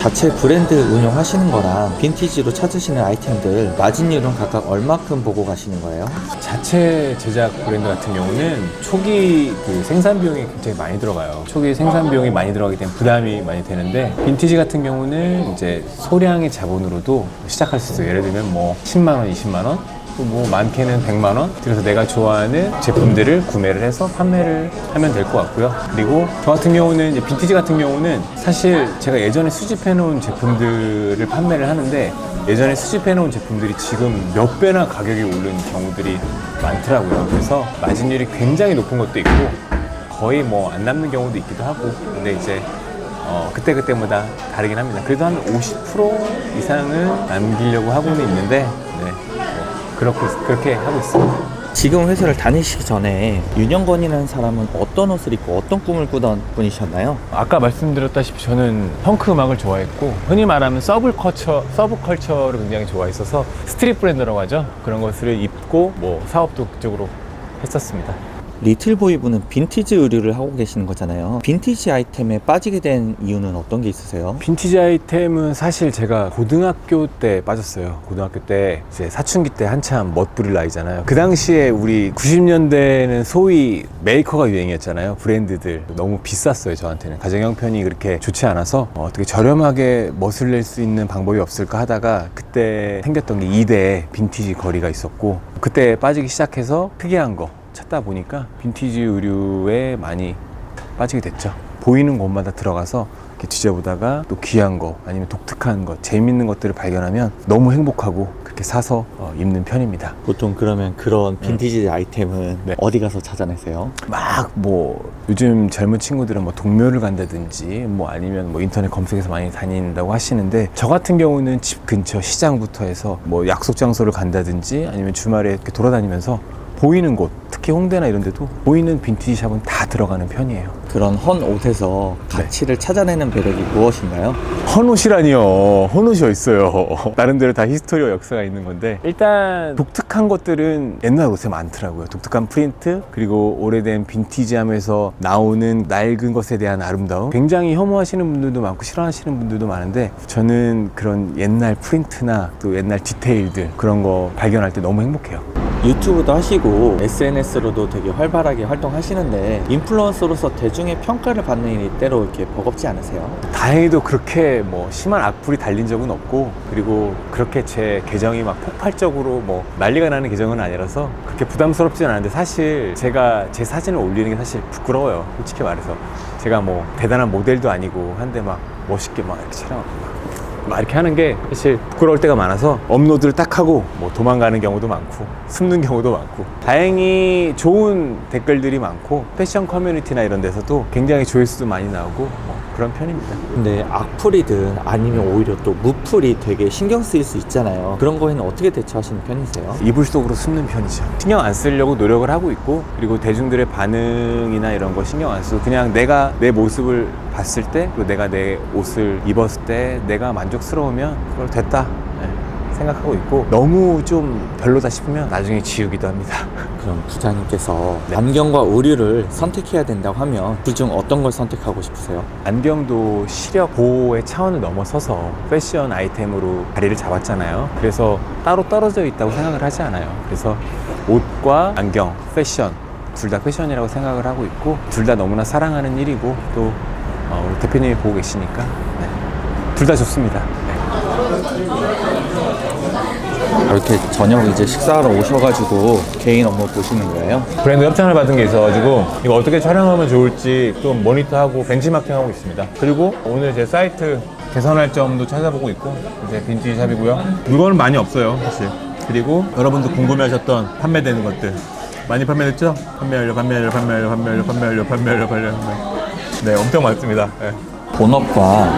자체 브랜드 운영하시는 거랑 빈티지로 찾으시는 아이템들 마진율은 각각 얼마큼 보고 가시는 거예요? 자체 제작 브랜드 같은 경우는 초기 생산 비용이 굉장히 많이 들어가요. 초기 생산 비용이 많이 들어가기 때문에 부담이 많이 되는데, 빈티지 같은 경우는 이제 소량의 자본으로도 시작할 수 있어요. 예를 들면 뭐 10만 원, 20만 원, 뭐 많게는 100만 원. 그래서 내가 좋아하는 제품들을 구매를 해서 판매를 하면 될 것 같고요. 그리고 저 같은 경우는 이제 빈티지 같은 경우는 사실 제가 예전에 수집해 놓은 제품들을 판매를 하는데, 예전에 수집해 놓은 제품들이 지금 몇 배나 가격이 오른 경우들이 많더라고요. 그래서 마진율이 굉장히 높은 것도 있고 거의 뭐 안 남는 경우도 있기도 하고, 근데 이제 그때마다 다르긴 합니다. 그래도 한 50% 이상은 남기려고 하고는 있는데, 네, 그렇게 하고 있습니다. 지금 회사를 다니시기 전에 윤영건이라는 사람은 어떤 옷을 입고 어떤 꿈을 꾸던 분이셨나요? 아까 말씀드렸다시피 저는 펑크 음악을 좋아했고, 흔히 말하면 서브컬처를 굉장히 좋아했어서 스트릿 브랜드라고 하죠. 그런 것을 입고 뭐 사업도 그쪽으로 했었습니다. 리틀보이 분은 빈티지 의류를 하고 계시는 거잖아요. 빈티지 아이템에 빠지게 된 이유는 어떤 게 있으세요? 빈티지 아이템은 사실 제가 고등학교 때 빠졌어요. 고등학교 때 이제 사춘기 때 한참 멋부릴 나이잖아요. 그 당시에 우리 90년대는 소위 메이커가 유행이었잖아요. 브랜드들 너무 비쌌어요. 저한테는 가정 형편이 그렇게 좋지 않아서 어떻게 저렴하게 멋을 낼 수 있는 방법이 없을까 하다가, 그때 생겼던 게 2대에 빈티지 거리가 있었고, 그때 빠지기 시작해서 특이한 거 찾다 보니까 빈티지 의류에 많이 빠지게 됐죠. 보이는 곳마다 들어가서 이렇게 뒤져보다가 또 귀한 거 아니면 독특한 것, 재밌는 것들을 발견하면 너무 행복하고 그렇게 사서 입는 편입니다. 보통 그러면 그런 빈티지 아이템은 네. 어디 가서 찾아내세요? 막 뭐 요즘 젊은 친구들은 뭐 동묘를 간다든지 뭐 아니면 뭐 인터넷 검색해서 많이 다닌다고 하시는데, 저 같은 경우는 집 근처 시장부터 해서 뭐 약속 장소를 간다든지 아니면 주말에 이렇게 돌아다니면서 보이는 곳, 특히 홍대나 이런 데도 보이는 빈티지 샵은 다 들어가는 편이에요. 그런 헌 옷에서 가치를 찾아내는 매력이 무엇인가요? 헌옷이라니요. 헌옷이 어딨어요. 나름대로 다 히스토리와 역사가 있는 건데, 일단 독특한 것들은 옛날 옷에 많더라고요. 독특한 프린트, 그리고 오래된 빈티지함에서 나오는 낡은 것에 대한 아름다움. 굉장히 혐오하시는 분들도 많고 싫어하시는 분들도 많은데, 저는 그런 옛날 프린트나 또 옛날 디테일들, 그런 거 발견할 때 너무 행복해요. 유튜브도 하시고 SNS로도 되게 활발하게 활동하시는데, 인플루언서로서 대중의 평가를 받는 일이 때로 이렇게 버겁지 않으세요? 다행히도 그렇게 뭐 심한 악플이 달린 적은 없고, 그리고 그렇게 제 계정이 막 폭발적으로 뭐 난리가 나는 계정은 아니라서 그렇게 부담스럽진 않은데, 사실 제가 제 사진을 올리는 게 사실 부끄러워요. 솔직히 말해서 제가 뭐 대단한 모델도 아니고 한데 막 멋있게 막 이렇게 촬영하고 막 이렇게 하는 게 사실 부끄러울 때가 많아서 업로드를 딱 하고 뭐 도망가는 경우도 많고 숨는 경우도 많고, 다행히 좋은 댓글들이 많고 패션 커뮤니티나 이런 데서도 굉장히 조회수도 많이 나오고 뭐 그런 편입니다. 근데 악플이든 아니면 오히려 또 무플이 되게 신경 쓰일 수 있잖아요. 그런 거에는 어떻게 대처하시는 편이세요? 이불 속으로 숨는 편이죠. 신경 안 쓰려고 노력을 하고 있고, 그리고 대중들의 반응이나 이런 거 신경 안 쓰고 그냥 내가 내 모습을 봤을 때, 그리고 내가 내 옷을 입었을 때 내가 만족스러우면 그걸 됐다 생각하고 있고, 너무 좀 별로다 싶으면 나중에 지우기도 합니다. 그럼 부장님께서 안경과 의류를 선택해야 된다고 하면 둘 중 어떤 걸 선택하고 싶으세요? 안경도 시력 보호의 차원을 넘어서서 패션 아이템으로 자리를 잡았잖아요. 그래서 따로 떨어져 있다고 생각을 하지 않아요. 그래서 옷과 안경, 패션, 둘 다 패션이라고 생각을 하고 있고, 둘 다 너무나 사랑하는 일이고, 또 우리 대표님이 보고 계시니까 둘 다 좋습니다. 이렇게 저녁 이제 식사하러 오셔가지고 개인 업무 보시는 거예요? 브랜드 협찬을 받은 게 있어가지고 이거 어떻게 촬영하면 좋을지 좀 모니터하고 벤치마킹하고 있습니다. 그리고 오늘 제 사이트 개선할 점도 찾아보고 있고, 이제 빈티지 샵이고요. 물건은 많이 없어요, 사실. 그리고 여러분도 궁금해하셨던 판매되는 것들 많이 판매됐죠? 판매 완료. 네, 엄청 많습니다. 네. 본업과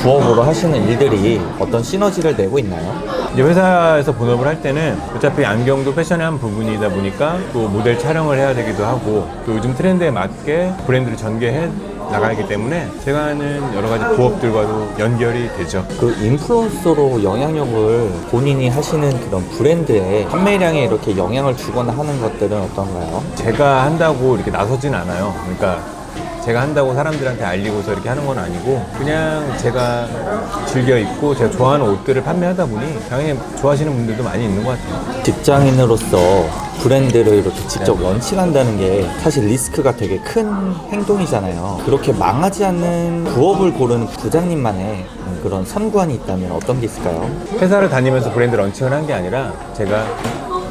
부업으로 하시는 일들이 어떤 시너지를 내고 있나요? 이제 회사에서 본업을 할 때는 어차피 안경도 패션의 한 부분이다 보니까 또 모델 촬영을 해야 되기도 하고, 또 요즘 트렌드에 맞게 브랜드를 전개해 나가기 때문에 제가 하는 여러 가지 부업들과도 연결이 되죠. 그 인플루언서로 영향력을 본인이 하시는 그런 브랜드의 판매량에 이렇게 영향을 주거나 하는 것들은 어떤가요? 제가 한다고 이렇게 나서진 않아요. 그러니까 제가 한다고 사람들한테 알리고서 이렇게 하는 건 아니고 그냥 제가 즐겨 입고 제가 좋아하는 옷들을 판매하다 보니 당연히 좋아하시는 분들도 많이 있는 것 같아요. 직장인으로서 브랜드를 이렇게 직접 런칭한다는 게 사실 리스크가 되게 큰 행동이잖아요. 그렇게 망하지 않는 부업을 고르는 부장님만의 그런 선구안이 있다면 어떤 게 있을까요? 회사를 다니면서 브랜드 런칭을 한 게 아니라 제가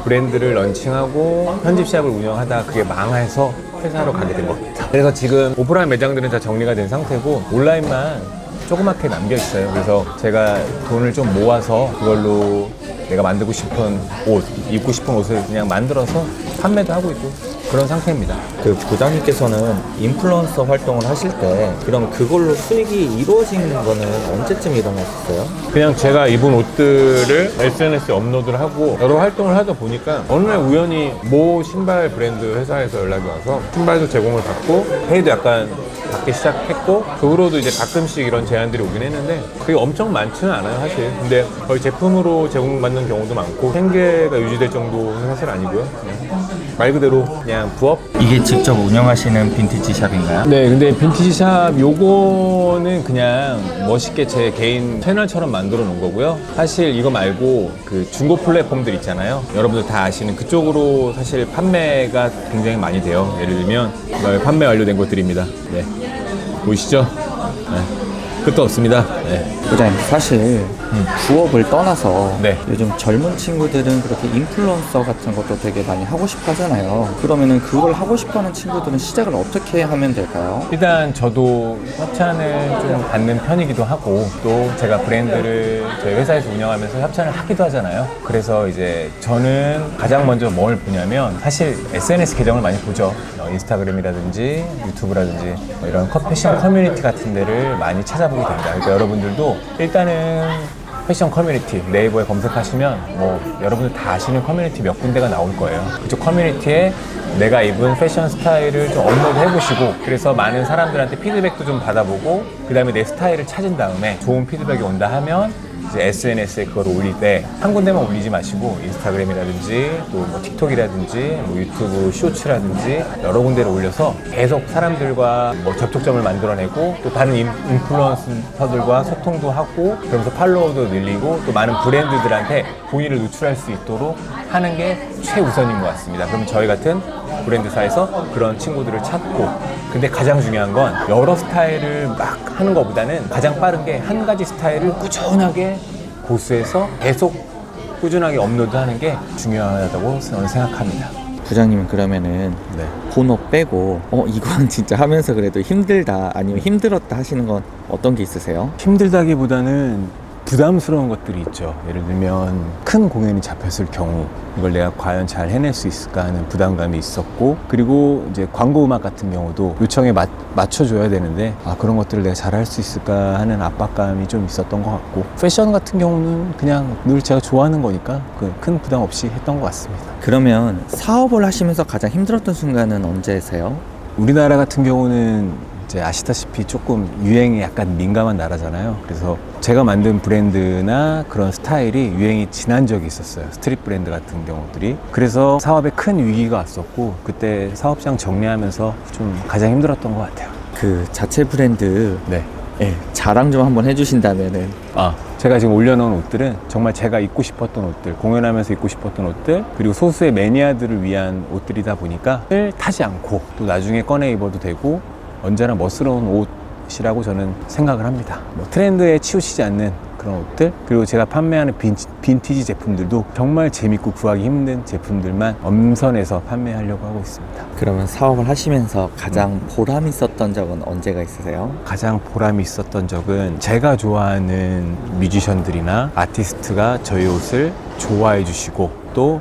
브랜드를 런칭하고 편집샵을 운영하다 그게 망해서 회사로 가게 된 겁니다. 그래서 지금 오프라인 매장들은 다 정리가 된 상태고 온라인만 조그맣게 남겨 있어요. 그래서 제가 돈을 좀 모아서 그걸로 내가 만들고 싶은 옷, 입고 싶은 옷을 그냥 만들어서 판매도 하고 있고 그런 상태입니다. 그 부장님께서는 인플루언서 활동을 하실 때 그럼 그걸로 수익이 이루어지는 거는 언제쯤 일어났었어요? 그냥 제가 입은 옷들을 SNS에 업로드를 하고 여러 활동을 하다 보니까 어느 날 우연히 모 신발 브랜드 회사에서 연락이 와서 신발도 제공을 받고 회의도 약간 받기 시작했고 그 후로도 이제 가끔씩 이런 제안들이 오긴 했는데 그게 엄청 많지는 않아요 사실. 근데 거의 제품으로 제공받는 경우도 많고 생계가 유지될 정도는 사실 아니고요. 그냥 말 그대로 그냥 부업. 이게 직접 운영하시는 빈티지 샵인가요? 네, 근데 빈티지 샵 요거는 그냥 멋있게 제 개인 채널처럼 만들어 놓은 거고요. 사실 이거 말고 그 중고 플랫폼들 있잖아요. 여러분들 다 아시는 그쪽으로 사실 판매가 굉장히 많이 돼요. 예를 들면 판매 완료된 것들입니다. 네, 보이시죠? 네. 끝도 없습니다. 네. 부장님 사실 부업을 떠나서 네. 요즘 젊은 친구들은 그렇게 인플루언서 같은 것도 되게 많이 하고 싶어 하잖아요. 그러면은 그걸 하고 싶어 하는 친구들은 시작을 어떻게 하면 될까요? 일단 저도 협찬을 좀 받는 편이기도 하고 또 제가 브랜드를 저희 회사에서 운영하면서 협찬을 하기도 하잖아요. 그래서 이제 저는 가장 먼저 뭘 보냐면 사실 SNS 계정을 많이 보죠. 인스타그램이라든지 유튜브라든지 이런 패션 커뮤니티 같은 데를 많이 찾아보게 됩니다. 그러니까 여러분들도 일단은 패션 커뮤니티 네이버에 검색하시면 뭐 여러분들 다 아시는 커뮤니티 몇 군데가 나올 거예요. 그쪽 커뮤니티에 내가 입은 패션 스타일을 좀 업로드 해보시고 그래서 많은 사람들한테 피드백도 좀 받아보고 그 다음에 내 스타일을 찾은 다음에 좋은 피드백이 온다 하면 이제 SNS에 그걸 올릴 때 한 군데만 올리지 마시고 인스타그램이라든지 또 뭐 틱톡이라든지 뭐 유튜브 쇼츠라든지 여러 군데를 올려서 계속 사람들과 뭐 접촉점을 만들어내고 또 다른 인플루언서들과 소통도 하고 그러면서 팔로워도 늘리고 또 많은 브랜드들한테 본인을 노출할 수 있도록 하는 게 최우선인 것 같습니다. 그럼 저희 같은 브랜드사에서 그런 친구들을 찾고 근데 가장 중요한 건 여러 스타일을 막 하는 것보다는 가장 빠른 게 한 가지 스타일을 꾸준하게 고수해서 계속 꾸준하게 업로드하는 게 중요하다고 저는 생각합니다. 부장님은 그러면은 네. 본업 빼고 이건 진짜 하면서 그래도 힘들다 아니면 힘들었다 하시는 건 어떤 게 있으세요? 힘들다기보다는 부담스러운 것들이 있죠. 예를 들면 큰 공연이 잡혔을 경우 이걸 내가 과연 잘 해낼 수 있을까 하는 부담감이 있었고 그리고 이제 광고 음악 같은 경우도 요청에 맞춰줘야 되는데 그런 것들을 내가 잘 할 수 있을까 하는 압박감이 좀 있었던 것 같고 패션 같은 경우는 그냥 늘 제가 좋아하는 거니까 큰 부담 없이 했던 것 같습니다. 그러면 사업을 하시면서 가장 힘들었던 순간은 언제세요? 우리나라 같은 경우는 이제 아시다시피 조금 유행에 약간 민감한 나라잖아요. 그래서 제가 만든 브랜드나 그런 스타일이 유행이 지난 적이 있었어요. 스트릿 브랜드 같은 경우들이. 그래서 사업에 큰 위기가 왔었고 그때 사업장 정리하면서 좀 가장 힘들었던 것 같아요. 그 자체 브랜드 네. 자랑 좀 한번 해주신다면은 제가 지금 올려놓은 옷들은 정말 제가 입고 싶었던 옷들, 공연하면서 입고 싶었던 옷들, 그리고 소수의 매니아들을 위한 옷들이다 보니까 타지 않고 또 나중에 꺼내 입어도 되고 언제나 멋스러운 옷이라고 저는 생각을 합니다. 뭐 트렌드에 치우치지 않는 그런 옷들, 그리고 제가 판매하는 빈티지 제품들도 정말 재밌고 구하기 힘든 제품들만 엄선해서 판매하려고 하고 있습니다. 그러면 사업을 하시면서 가장 보람 있었던 적은 언제가 있으세요? 가장 보람이 있었던 적은 제가 좋아하는 뮤지션들이나 아티스트가 저희 옷을 좋아해 주시고 또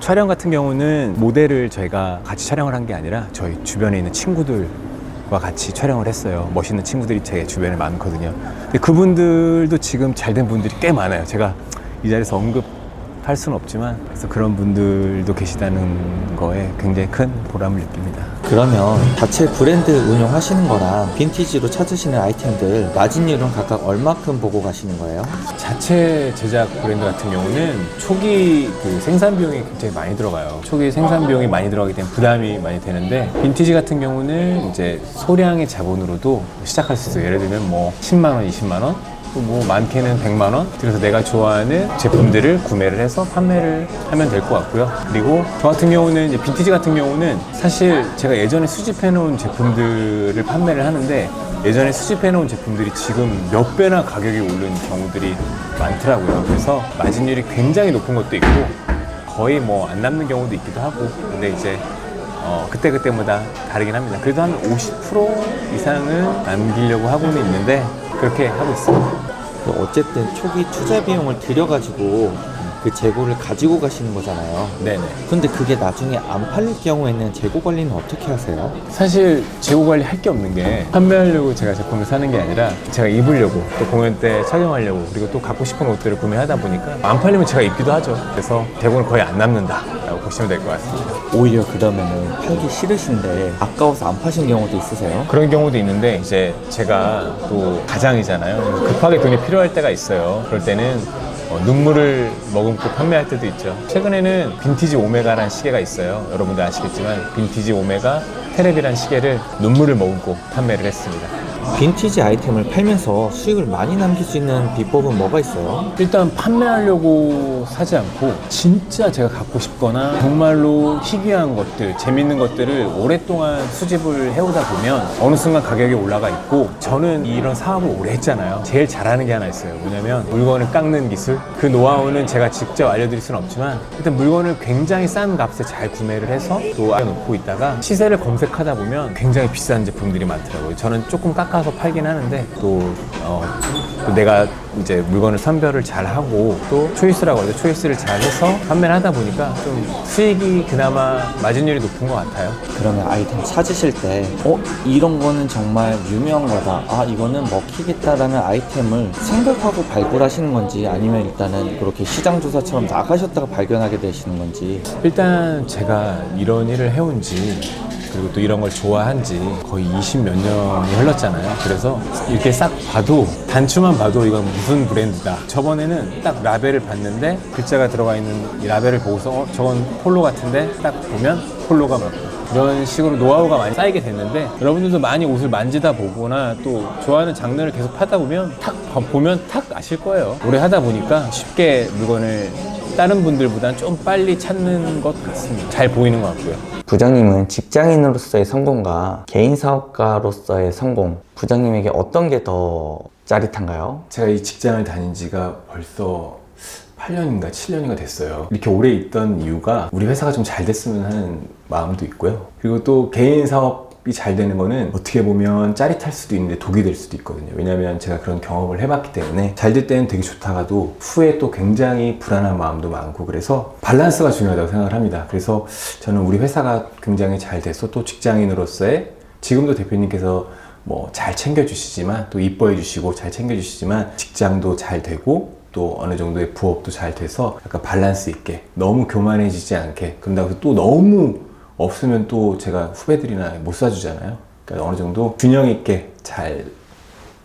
촬영 같은 경우는 모델을 저희가 같이 촬영을 한 게 아니라 저희 주변에 있는 친구들과 같이 촬영을 했어요. 멋있는 친구들이 제 주변에 많거든요. 근데 그분들도 지금 잘된 분들이 꽤 많아요. 제가 이 자리에서 언급할 수는 없지만 그래서 그런 분들도 계시다는 거에 굉장히 큰 보람을 느낍니다. 그러면 자체 브랜드 운영하시는 거랑 빈티지로 찾으시는 아이템들 마진율은 각각 얼마큼 보고 가시는 거예요? 자체 제작 브랜드 같은 경우는 초기 그 생산 비용이 굉장히 많이 들어가요. 초기 생산 비용이 많이 들어가기 때문에 부담이 많이 되는데, 빈티지 같은 경우는 이제 소량의 자본으로도 시작할 수 있어요. 예를 들면 뭐 10만 원, 20만 원, 또 뭐 많게는 100만 원. 그래서 내가 좋아하는 제품들을 구매를 해서 판매를 하면 될 것 같고요. 그리고 저 같은 경우는 이제 빈티지 같은 경우는 사실 제가 예전에 수집해 놓은 제품들을 판매를 하는데, 예전에 수집해 놓은 제품들이 지금 몇 배나 가격이 오른 경우들이 많더라고요. 그래서 마진율이 굉장히 높은 것도 있고 거의 뭐 안 남는 경우도 있기도 하고, 근데 이제 그때그때마다 다르긴 합니다. 그래도 한 50% 이상은 남기려고 하고는 있는데 그렇게 하고 있습니다. 어쨌든 초기 투자 비용을 들여가지고 그 재고를 가지고 가시는 거잖아요. 네네. 근데 그게 나중에 안 팔릴 경우에는 재고 관리는 어떻게 하세요? 사실 재고 관리 할 게 없는 게, 판매하려고 제가 제품을 사는 게 아니라 제가 입으려고, 또 공연 때 착용하려고, 그리고 또 갖고 싶은 옷들을 구매하다 보니까 안 팔리면 제가 입기도 하죠. 그래서 재고는 거의 안 남는다라고 보시면 될 것 같습니다. 오히려 그러면은 팔기 싫으신데 아까워서 안 파신 경우도 있으세요? 그런 경우도 있는데, 이제 제가 또 가장이잖아요. 그래서 급하게 돈이 필요할 때가 있어요. 그럴 때는 눈물을 머금고 판매할 때도 있죠. 최근에는 빈티지 오메가라는 시계가 있어요. 여러분들 아시겠지만 빈티지 오메가 테레비라는 시계를 눈물을 머금고 판매를 했습니다. 빈티지 아이템을 팔면서 수익을 많이 남길 수 있는 비법은 뭐가 있어요? 일단 판매하려고 사지 않고 진짜 제가 갖고 싶거나 정말로 희귀한 것들, 재밌는 것들을 오랫동안 수집을 해오다 보면 어느 순간 가격이 올라가 있고, 저는 이런 사업을 오래 했잖아요. 제일 잘하는 게 하나 있어요. 뭐냐면 물건을 깎는 기술. 그 노하우는 제가 직접 알려드릴 수는 없지만, 일단 물건을 굉장히 싼 값에 잘 구매를 해서 또 알려놓고 있다가 시세를 검색하다 보면 굉장히 비싼 제품들이 많더라고요. 저는 조금 깎아서 팔긴 하는데, 또 내가 이제 물건을 선별을 잘 하고 또 초이스라고 하죠. 초이스를 잘 해서 판매를 하다 보니까 좀 수익이 그나마 마진율이 높은 것 같아요. 그러면 아이템 찾으실 때 이런 거는 정말 유명한 거다, 아 이거는 먹히겠다라는 아이템을 생각하고 발굴하시는 건지, 아니면 일단은 그렇게 시장조사처럼 나가셨다가 발견하게 되시는 건지. 일단 제가 이런 일을 해온 지, 그리고 또 이런 걸 좋아한 지 거의 20 몇 년이 흘렀잖아요. 그래서 이렇게 싹 봐도, 단추만 봐도 이건 무슨 브랜드다. 저번에는 딱 라벨을 봤는데 글자가 들어가 있는 이 라벨을 보고서 저건 폴로 같은데, 딱 보면 폴로가 맞고, 이런 식으로 노하우가 많이 쌓이게 됐는데, 여러분들도 많이 옷을 만지다 보거나 또 좋아하는 장르를 계속 하다 보면 탁 보면 탁 아실 거예요. 오래 하다 보니까 쉽게 물건을 다른 분들보다는 좀 빨리 찾는 것 같습니다. 잘 보이는 것 같고요. 부장님은 직장인으로서의 성공과 개인 사업가로서의 성공, 부장님에게 어떤 게 더 짜릿한가요? 제가 이 직장을 다닌 지가 벌써 8년인가 7년인가 됐어요. 이렇게 오래 있던 이유가 우리 회사가 좀 잘 됐으면 하는 마음도 있고요. 그리고 또 개인 사업이 잘 되는 거는 어떻게 보면 짜릿할 수도 있는데 독이 될 수도 있거든요. 왜냐면 제가 그런 경험을 해봤기 때문에 잘 될 때는 되게 좋다가도 후에 또 굉장히 불안한 마음도 많고, 그래서 밸런스가 중요하다고 생각을 합니다. 그래서 저는 우리 회사가 굉장히 잘 돼서, 또 직장인으로서의, 지금도 대표님께서 뭐 잘 챙겨주시지만, 또 이뻐해 주시고 잘 챙겨주시지만, 직장도 잘 되고 또 어느 정도의 부업도 잘 돼서 약간 밸런스 있게, 너무 교만해지지 않게, 그런다고 해서 또 너무 없으면 또 제가 후배들이나 못 사주잖아요. 그러니까 어느 정도 균형 있게 잘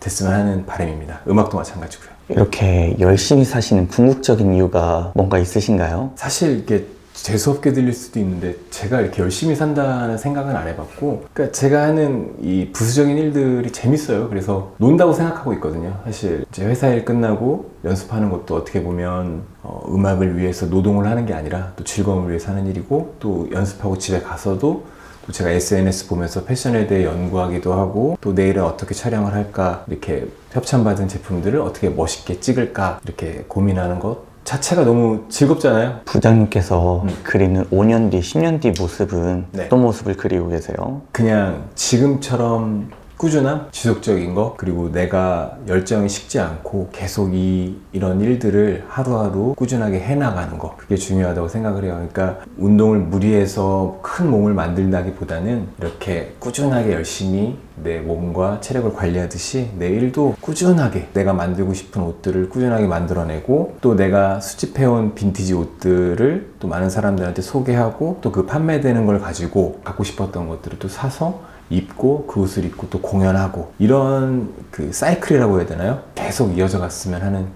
됐으면 하는 바람입니다. 음악도 마찬가지고요. 이렇게 열심히 사시는 궁극적인 이유가 뭔가 있으신가요? 사실 이게 재수없게 들릴 수도 있는데, 제가 이렇게 열심히 산다는 생각은 안 해봤고, 그러니까 제가 하는 이 부수적인 일들이 재밌어요. 그래서 논다고 생각하고 있거든요. 사실 이제 회사 일 끝나고 연습하는 것도 어떻게 보면 음악을 위해서 노동을 하는 게 아니라 또 즐거움을 위해서 하는 일이고, 또 연습하고 집에 가서도 또 제가 SNS 보면서 패션에 대해 연구하기도 하고, 또 내일은 어떻게 촬영을 할까, 이렇게 협찬받은 제품들을 어떻게 멋있게 찍을까, 이렇게 고민하는 것 자체가 너무 즐겁잖아요. 부장님께서 그리는 5년 뒤, 10년 뒤 모습은 네. 어떤 모습을 그리고 계세요? 그냥 지금처럼 꾸준함, 지속적인 거, 그리고 내가 열정이 식지 않고 계속 이런 일들을 하루하루 꾸준하게 해나가는 거, 그게 중요하다고 생각을 해요. 그러니까 운동을 무리해서 큰 몸을 만든다기보다는 이렇게 꾸준하게 열심히 내 몸과 체력을 관리하듯이 내 일도 꾸준하게 내가 만들고 싶은 옷들을 꾸준하게 만들어내고, 또 내가 수집해온 빈티지 옷들을 또 많은 사람들한테 소개하고, 또 그 판매되는 걸 가지고 갖고 싶었던 것들을 또 사서 입고 그 옷을 입고 또 공연하고, 이런 그 사이클이라고 해야 되나요? 계속 이어져 갔으면 하는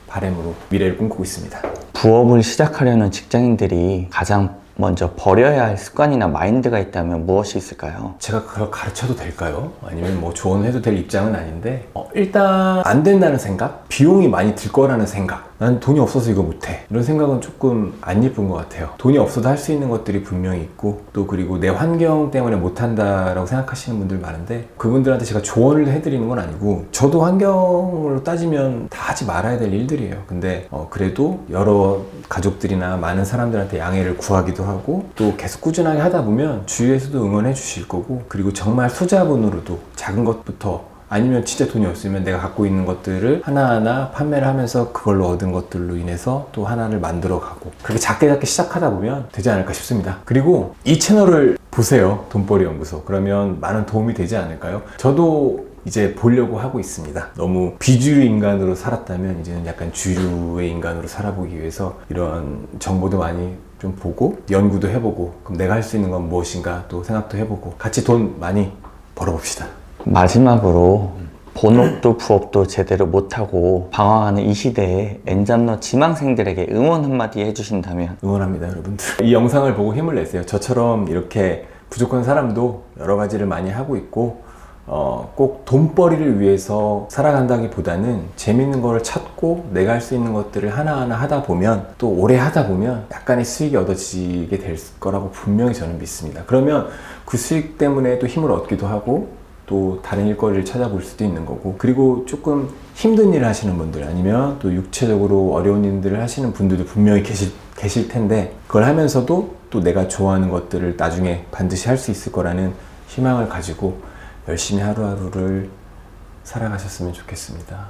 바람으로 미래를 꿈꾸고 있습니다. 부업을 시작하려는 직장인들이 가장 먼저 버려야 할 습관이나 마인드가 있다면 무엇이 있을까요? 제가 그걸 가르쳐도 될까요? 아니면 뭐 조언해도 될 입장은 아닌데, 일단 안 된다는 생각? 비용이 많이 들 거라는 생각, 난 돈이 없어서 이거 못해, 이런 생각은 조금 안 예쁜 것 같아요. 돈이 없어도 할 수 있는 것들이 분명히 있고, 또 그리고 내 환경 때문에 못한다라고 생각하시는 분들 많은데, 그분들한테 제가 조언을 해드리는 건 아니고, 저도 환경으로 따지면 다 하지 말아야 될 일들이에요. 근데 그래도 여러 가족들이나 많은 사람들한테 양해를 구하기도 하고, 또 계속 꾸준하게 하다 보면 주위에서도 응원해 주실 거고, 그리고 정말 소자본으로도 작은 것부터, 아니면 진짜 돈이 없으면 내가 갖고 있는 것들을 하나하나 판매를 하면서 그걸로 얻은 것들로 인해서 또 하나를 만들어 가고, 그렇게 작게 시작하다 보면 되지 않을까 싶습니다. 그리고 이 채널을 보세요. 돈벌이 연구소. 그러면 많은 도움이 되지 않을까요? 저도 이제 보려고 하고 있습니다. 너무 비주류 인간으로 살았다면 이제는 약간 주류의 인간으로 살아보기 위해서 이런 정보도 많이 좀 보고, 연구도 해보고, 그럼 내가 할 수 있는 건 무엇인가 또 생각도 해보고, 같이 돈 많이 벌어봅시다. 마지막으로 본업도 부업도 제대로 못하고 방황하는 이 시대에 엔잡러 지망생들에게 응원 한마디 해주신다면? 응원합니다, 여러분들. 이 영상을 보고 힘을 내세요. 저처럼 이렇게 부족한 사람도 여러 가지를 많이 하고 있고, 꼭 돈벌이를 위해서 살아간다기보다는 재밌는 걸 찾고 내가 할 수 있는 것들을 하나하나 하다 보면, 또 오래 하다 보면 약간의 수익이 얻어지게 될 거라고 분명히 저는 믿습니다. 그러면 그 수익 때문에 또 힘을 얻기도 하고, 또 다른 일거리를 찾아볼 수도 있는 거고, 그리고 조금 힘든 일을 하시는 분들, 아니면 또 육체적으로 어려운 일들을 하시는 분들도 분명히 계실 텐데, 그걸 하면서도 또 내가 좋아하는 것들을 나중에 반드시 할 수 있을 거라는 희망을 가지고 열심히 하루하루를 살아가셨으면 좋겠습니다.